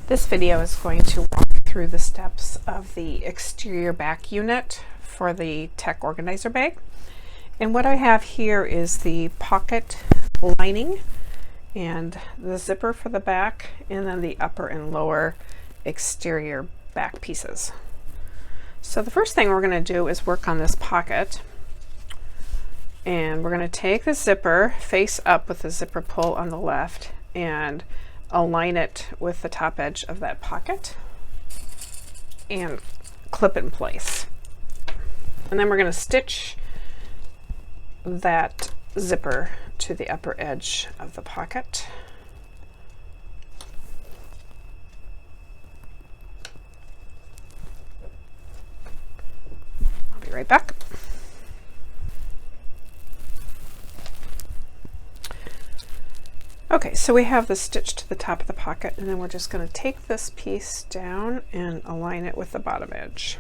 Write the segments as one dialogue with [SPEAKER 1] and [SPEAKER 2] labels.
[SPEAKER 1] This video is going to walk through the steps of the exterior back unit for the Tech Organizer bag. And what I have here is the pocket lining and the zipper for the back, and then the upper and lower exterior back pieces. So the first thing we're going to do is work on this pocket. And we're going to take the zipper face up with the zipper pull on the left and align it with the top edge of that pocket and clip it in place. And then we're going to stitch that zipper to the upper edge of the pocket. I'll be right back. Okay, so we have the stitch to the top of the pocket, and then we're just going to take this piece down and align it with the bottom edge.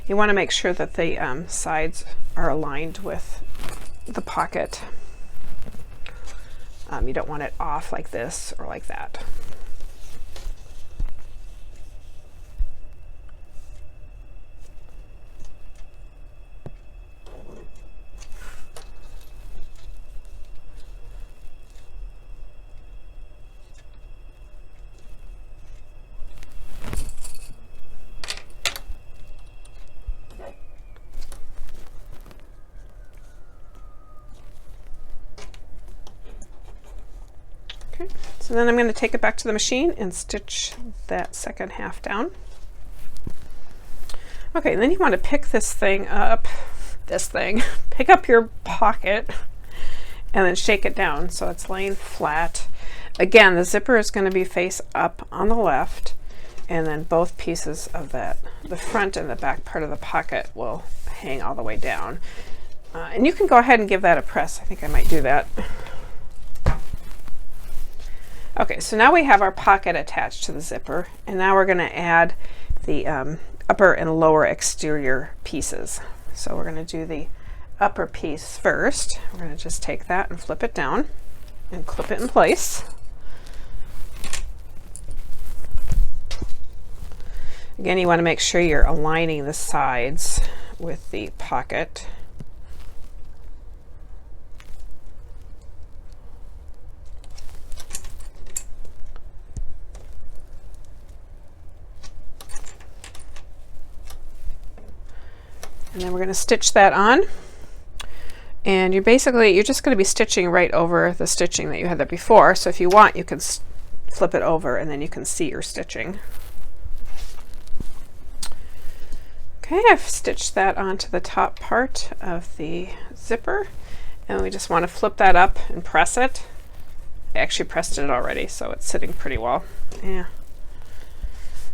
[SPEAKER 1] You want to make sure that the sides are aligned with the pocket. You don't want it off like this or like that. Okay, so then I'm going to take it back to the machine and stitch that second half down. Okay, and then you want to pick this thing up, pick up your pocket and then shake it down so it's laying flat. Again, the zipper is going to be face up on the left, and then both pieces of that, the front and the back part of the pocket, will hang all the way down. And you can go ahead and give that a press. I think I might do that. Okay, so now we have our pocket attached to the zipper, and now we're going to add the upper and lower exterior pieces. So we're going to do the upper piece first. We're going to just take that and flip it down and clip it in place. Again, you want to make sure you're aligning the sides with the pocket. And then we're going to stitch that on, and you're just going to be stitching right over the stitching that you had there before. So if you want, you can flip it over and then you can see your stitching. Okay, I've stitched that onto the top part of the zipper, and we just want to flip that up and press it. I actually pressed it already, so it's sitting pretty well. Yeah,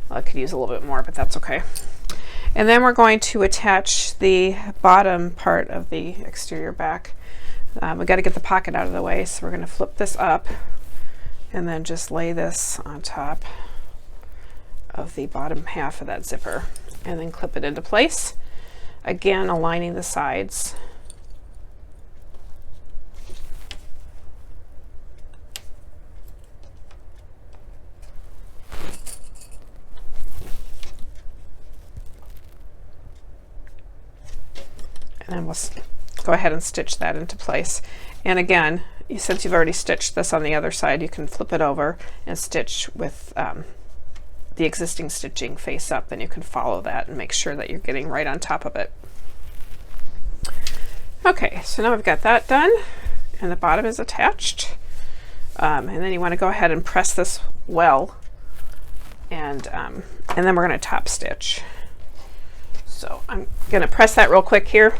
[SPEAKER 1] well, I could use a little bit more, but that's okay. And then we're going to attach the bottom part of the exterior back. We've got to get the pocket out of the way, so we're going to flip this up and then just lay this on top of the bottom half of that zipper and then clip it into place. Again, aligning the sides. And then we'll go ahead and stitch that into place. And again, since you've already stitched this on the other side, you can flip it over and stitch with the existing stitching face up. Then you can follow that and make sure that you're getting right on top of it. Okay, so now we've got that done, and the bottom is attached. And then you want to go ahead and press this well, and then we're going to top stitch. So I'm going to press that real quick here.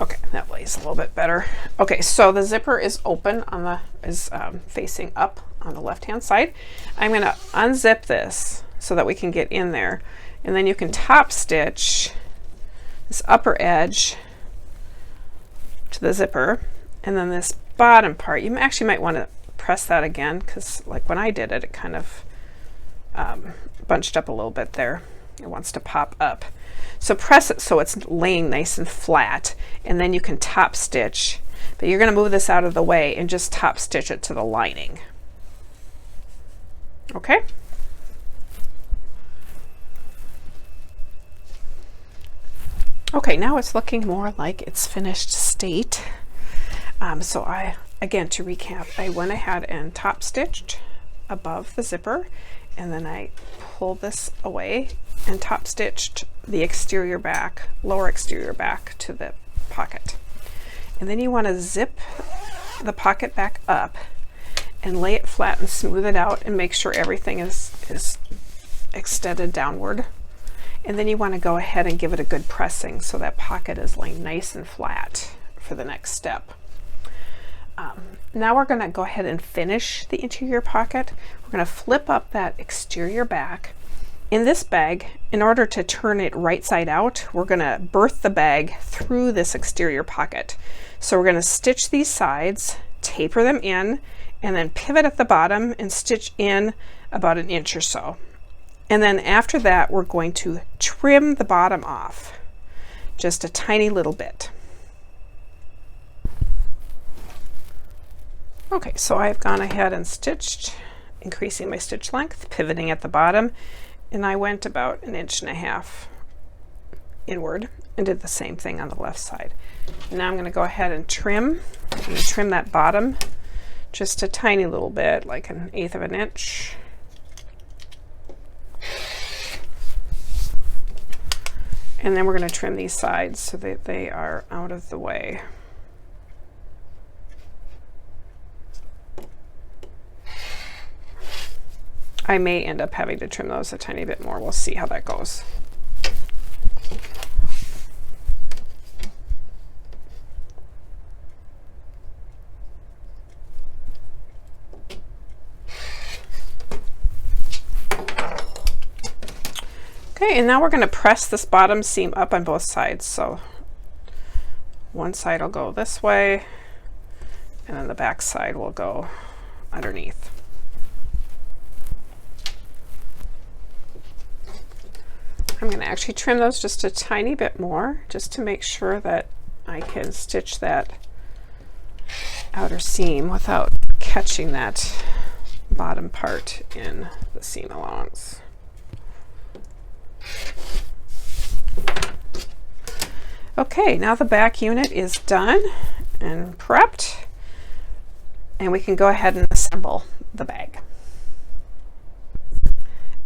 [SPEAKER 1] Okay, that lays a little bit better. Okay, so the zipper is open on facing up on the left-hand side. I'm going to unzip this so that we can get in there, and then you can top stitch this upper edge to the zipper, and then this bottom part. You actually might want to press that again, because like when I did it, it kind of bunched up a little bit there. It wants to pop up. So press it so it's laying nice and flat, and then you can top stitch but you're going to move this out of the way and just top stitch it to the lining. Okay. Okay, now it's looking more like its finished state. So again, to recap, I went ahead and top stitched above the zipper, and then I pulled this away and top stitched the exterior back, lower exterior back to the pocket. And then you want to zip the pocket back up and lay it flat and smooth it out and make sure everything is extended downward. And then you want to go ahead and give it a good pressing so that pocket is laying nice and flat for the next step. Now we're going to go ahead and finish the interior pocket. We're going to flip up that exterior back. In this bag, in order to turn it right side out, we're going to berth the bag through this exterior pocket. So we're going to stitch these sides, taper them in, and then pivot at the bottom and stitch in about 1 inch or so. And then after that, we're going to trim the bottom off just a tiny little bit. Okay, so I've gone ahead and stitched, increasing my stitch length, pivoting at the bottom, and I went about 1.5 inches inward and did the same thing on the left side. Now I'm going to go ahead and trim. I'm going to trim that bottom just a tiny little bit, like 1/8 of an inch. And then we're going to trim these sides so that they are out of the way. I may end up having to trim those a tiny bit more. We'll see how that goes. Okay, and now we're going to press this bottom seam up on both sides. So one side will go this way, and then the back side will go underneath. I'm going to actually trim those just a tiny bit more, just to make sure that I can stitch that outer seam without catching that bottom part in the seam allowance. Okay, now the back unit is done and prepped, and we can go ahead and assemble the bag.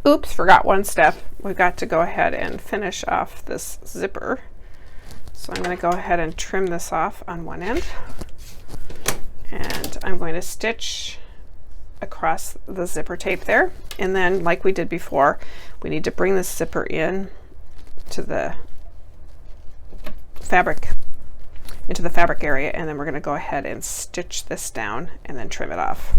[SPEAKER 1] Oops, forgot one step. We've got to go ahead and finish off this zipper. So I'm going to go ahead and trim this off on one end, and I'm going to stitch across the zipper tape there, and then like we did before, we need to bring this zipper in to the fabric, into the fabric area, and then we're going to go ahead and stitch this down and then trim it off.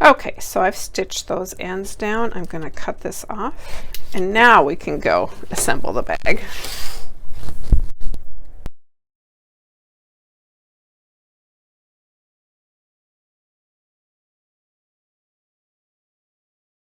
[SPEAKER 1] Okay, so I've stitched those ends down. I'm going to cut this off, and now we can go assemble the bag.